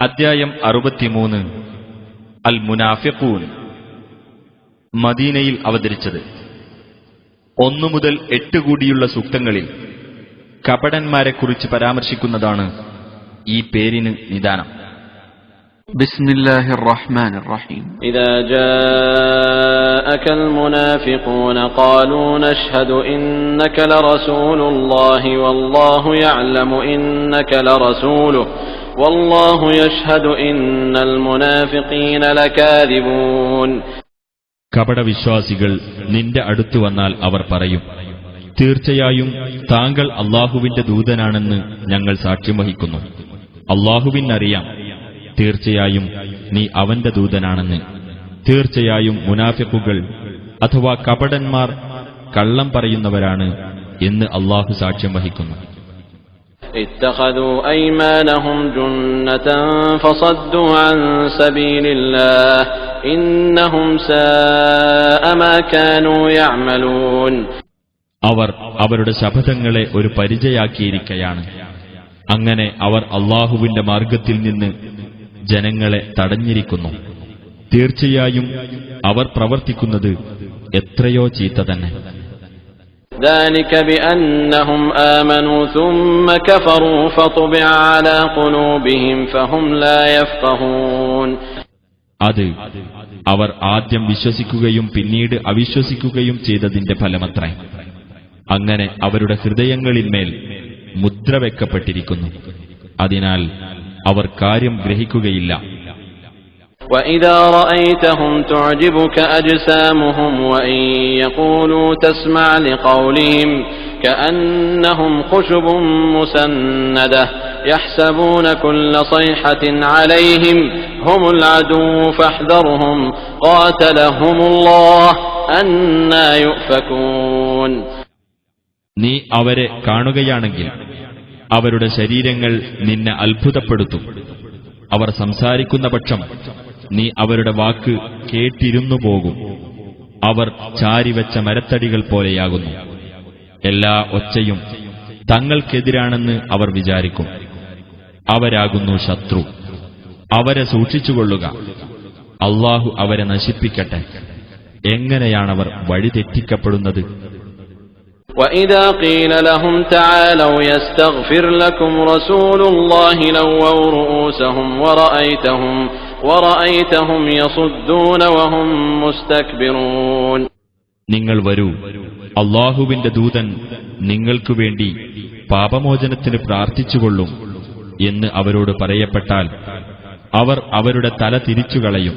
അദ്ധ്യായം 63 അൽ മുനാഫിഖൂൻ. മദീനയിൽ അവതരിച്ചത്. 1 മുതൽ 8 കൂടിയുള്ള സൂക്തങ്ങളിൽ കപടന്മാരെക്കുറിച്ച് പരാമർശിക്കുന്നതാണ് ഈ പേരിന് നിദാനം. ബിസ്മില്ലാഹിർ റഹ്മാനിർ റഹീം. ഇദാ ജാഅകൽ മുനാഫിഖൂന ഖാലൂ നശ്ഹദു ഇന്നക ലറസൂലുള്ളാഹി വല്ലാഹു യഅലമു ഇന്നക ലറസൂലുഹു വല്ലാഹു യശ്ഹദു ഇന്നൽ മുനാഫിഖീന ലകാദിബൂൻ. കപടവിശ്വാസികൾ നിന്റെ അടുത്തു വന്നാൽ അവർ പറയും, തീർച്ചയായും താങ്കൾ അല്ലാഹുവിന്റെ ദൂതനാണെന്ന് ഞങ്ങൾ സാക്ഷ്യം വഹിക്കുന്നു. അല്ലാഹുവിനറിയാം, തീർച്ചയായും നീ അവന്റെ ദൂതനാണെന്ന്. തീർച്ചയായും മുനാഫിഖുകൾ അഥവാ കപടന്മാർ കള്ളം പറയുന്നവരാണ് എന്ന് അല്ലാഹു സാക്ഷ്യം വഹിക്കുന്നു. اتخذوا أيمانهم جنة فصدوا عن سبيل الله إنهم ساء ما كانوا يعملون. അവർ അവരുടെ ശപഥങ്ങളെ ഒരു പരിചയാക്കിയിരിക്കയാണ്. അങ്ങനെ അവർ അല്ലാഹുവിന്റെ മാർഗത്തിൽ നിന്ന് ജനങ്ങളെ തടഞ്ഞിരിക്കുന്നു. തീർച്ചയായും അവർ പ്രവർത്തിക്കുന്നത് എത്രയോ ചീത്ത തന്നെ. ذلك بأنهم آمنوا ثم كفروا فطبع على قلوبهم فهم لا يفقهون. അത് അവർ ആദ്യം വിശ്വസിക്കുകയും പിന്നീട് അവിശ്വസിക്കുകയും ചെയ്തതിന്റെ ഫലമത്രേ. അങ്ങനെ അവരുടെ ഹൃദയങ്ങളിന്മേൽ മുദ്ര വെക്കപ്പെട്ടിരിക്കുന്നു. അതിനാൽ അവർ കാര്യം ഗ്രഹിക്കുകയില്ല. وَإِذَا رَأَيْتَهُمْ تُعْجِبُكَ أَجْسَامُهُمْ وَإِنْ يَقُولُوا تَسْمَعْ لِقَوْلِهِمْ كَأَنَّهُمْ خُشُبٌ مُّسَنَّدَةٌ يَحْسَبُونَ كُلَّ صَيْحَةٍ عَلَيْهِمْ هُمُ الْعَدُوُّ فَاحْذَرْهُمْ قَاتَلَهُمُ اللَّهُ أَنَّى يُؤْفَكُونَ. നീ അവരെ കാണുകയാണെങ്കിൽ അവരുടെ ശരീരങ്ങൾ നിന്നെ അത്ഭുതപ്പെടുത്തും. അവർ സംസാരിക്കുന്ന പക്ഷം നീ അവരുടെ വാക്ക് കേട്ടിരുന്നു പോകും. അവർ ചാരിവെച്ച മരത്തടികൾ പോലെയാകുന്നു. എല്ലാ ഒച്ചയും തങ്ങൾക്കെതിരാണെന്ന് അവർ വിചാരിക്കും. അവരാകുന്നു ശത്രു. അവരെ സൂക്ഷിച്ചുകൊള്ളുക. അല്ലാഹു അവരെ നശിപ്പിക്കട്ടെ. എങ്ങനെയാണവർ വഴിതെറ്റിക്കപ്പെടുന്നത്? وَإِذَا قِيلَ لَهُمْ تَعَالَوْا يَسْتَغْفِرْ لَكُمْ رَسُولُ اللَّهِ لَوَّوْا رُءُوسَهُمْ وَرَأَيْتَهُمْ يَصُدُّونَ وَهُمْ مُسْتَكْبِرُونَ. നിങ്ങൾ വരൂ, അല്ലാഹുവിന്റെ ദൂതൻ നിങ്ങൾക്കു വേണ്ടി പാപമോചനത്തിന് പ്രാർത്ഥിച്ചുകൊള്ളും എന്ന് അവരോട് പറയപ്പെട്ടാൽ അവർ അവരുടെ തല തിരിച്ചുകളയും.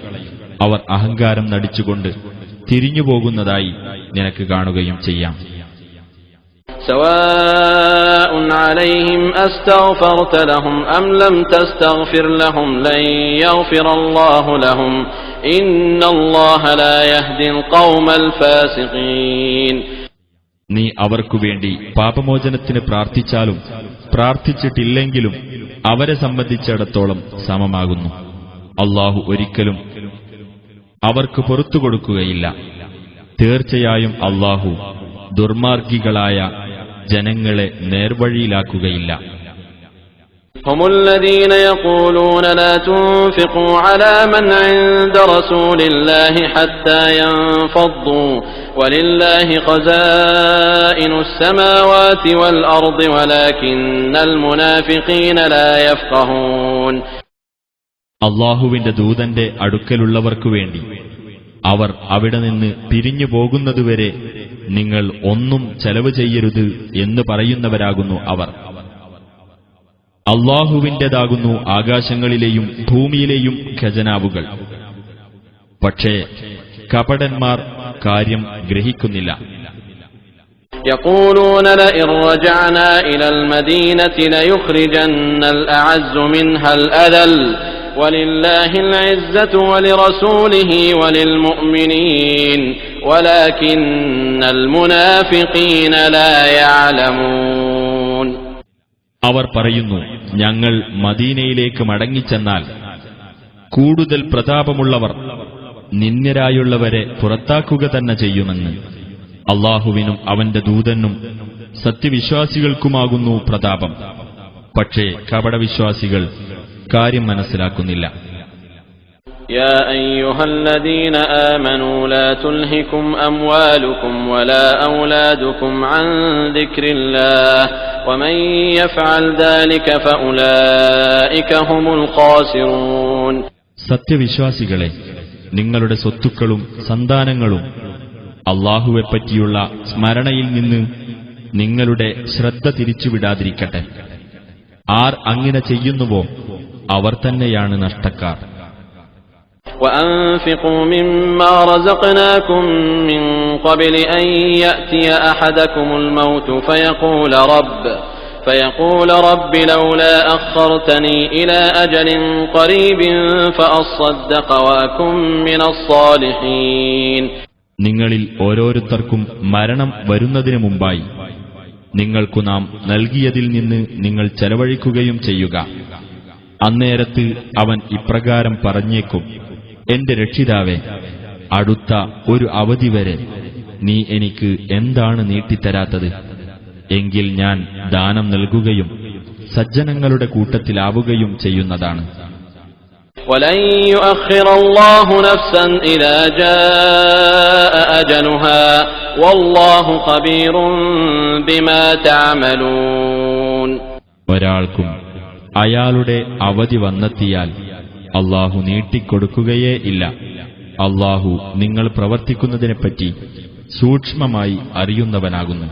അവർ അഹങ്കാരം നടിച്ചുകൊണ്ട് തിരിഞ്ഞുപോകുന്നതായി നിനക്ക് കാണുകയും ചെയ്യാം. سواء عليهم أستغفرت لهم أم لم تستغفر لهم لن يغفر الله لهم إن الله لا يهدي القوم الفاسقين. നീ അവർക്കു വേണ്ടി പാപമോചനത്തിന് പ്രാർത്ഥിച്ചാലും പ്രാർത്ഥിച്ചിട്ടില്ലെങ്കിലും അവരെ സംബന്ധിച്ചിടത്തോളം സമമാകുന്നു. അല്ലാഹു ഒരിക്കലും അവർക്ക് പുറത്തുകൊടുക്കുകയില്ല. തീർച്ചയായും അല്ലാഹു ദുർമാർഗികളായ ജനങ്ങളെ നേർവഴിയിലാക്കുകയില്ല. هم الذين يقولون لا تنفقوا على من عند رسول الله حتى ينفضوا ولله خزائن السماوات والأرض ولكن المنافقين لا يفقهون. അല്ലാഹുവിന്റെ ദൂതന്റെ അടുക്കലുള്ളവർക്കു വേണ്ടി അവർ അവിടെ നിന്ന് പിരിഞ്ഞു പോകുന്നതുവരെ നിങ്ങൾ ഒന്നും ചെലവ് ചെയ്യരുത് എന്ന് പറയുന്നവരാകുന്നു അവർ. അല്ലാഹുവിന്റേതാകുന്നു ആകാശങ്ങളിലെയും ഭൂമിയിലെയും ഖജനാവുകൾ. പക്ഷേ കപടന്മാർ കാര്യം ഗ്രഹിക്കുന്നില്ല. يقولون لئن رجعنا إلى المدينة ليخرجن الأعز منها الأذل ولله العزة ولرسوله وللمؤمنين ولكن المنافقين لا يعلمون. അവർ പറയുന്നു, ഞങ്ങൾ മദീനയിലേക്ക് മടങ്ങിച്ചെന്നാൽ കൂടുതൽ പ്രതാപമുള്ളവർ നിന്ദ്യരായുള്ളവരെ പുറത്താക്കുക തന്നെ ചെയ്യുമെന്ന്. അല്ലാഹുവിനും അവന്റെ ദൂതനും സത്യവിശ്വാസികൾക്കുമാകുന്നു പ്രതാപം. പക്ഷേ കപടവിശ്വാസികൾ കാര്യം മനസ്സിലാക്കുന്നില്ല. يا أيها الذين آمنوا لا تلهكم أموالكم ولا أولادكم عن ذكر الله ومن يفعل ذلك فأولئك هم الخاسرون. സത്യവിശ്വാസികളെ, നിങ്ങളുടെ സ്വത്തുക്കളും സന്താനങ്ങളും അല്ലാഹുവെപ്പറ്റിയുള്ള സ്മരണയിൽ നിന്ന് നിങ്ങളുടെ ശ്രദ്ധ തിരിച്ചുവിടാതിരിക്കട്ടെ. ആർ അങ്ങനെ ചെയ്യുന്നുവോ അവർ തന്നെയാണ് നഷ്ടക്കാർ. وأنفقوا مما رزقناكم من قبل أن يأتي أحدكم الموت فيقول رب لولا أخرتني إلى أجل قريب فأصدق وأكن من الصالحين. നിങ്ങളിൽ ഓരോരുത്തർക്കും മരണം വരുന്നതിനു മുമ്പായി നിങ്ങൾക്കു നാം നൽകിയതിൽ നിന്ന് നിങ്ങൾ ചെലവഴിക്കുകയും ചെയ്യുക. അന്നേരത്ത് അവൻ ഇപ്രകാരം പറഞ്ഞേക്കും: എന്റെ രക്ഷിതാവേ, അടുത്ത ഒരു അവധി വരെ നീ എനിക്ക് എന്താണ് നീട്ടിത്തരാത്തത്? എങ്കിൽ ഞാൻ ദാനം നൽകുകയും സജ്ജനങ്ങളുടെ കൂട്ടത്തിലാവുകയും ചെയ്യുന്നതാണ്. وَلَن يُؤَخِّرَ اللَّهُ نَفْسًا إِذَا جَاءَ أَجَلُهَا وَاللَّهُ خَبِيرٌ بِمَا تَعْمَلُونَ. ഒരാൾക്കും അയാളുടെ അവധി വന്നെത്തിയാൽ അല്ലാഹു നീട്ടിക്കൊടുക്കുകയേ ഇല്ല. അല്ലാഹു നിങ്ങൾ പ്രവർത്തിക്കുന്നതിനെപ്പറ്റി സൂക്ഷ്മമായി അറിയുന്നവനാകുന്നു.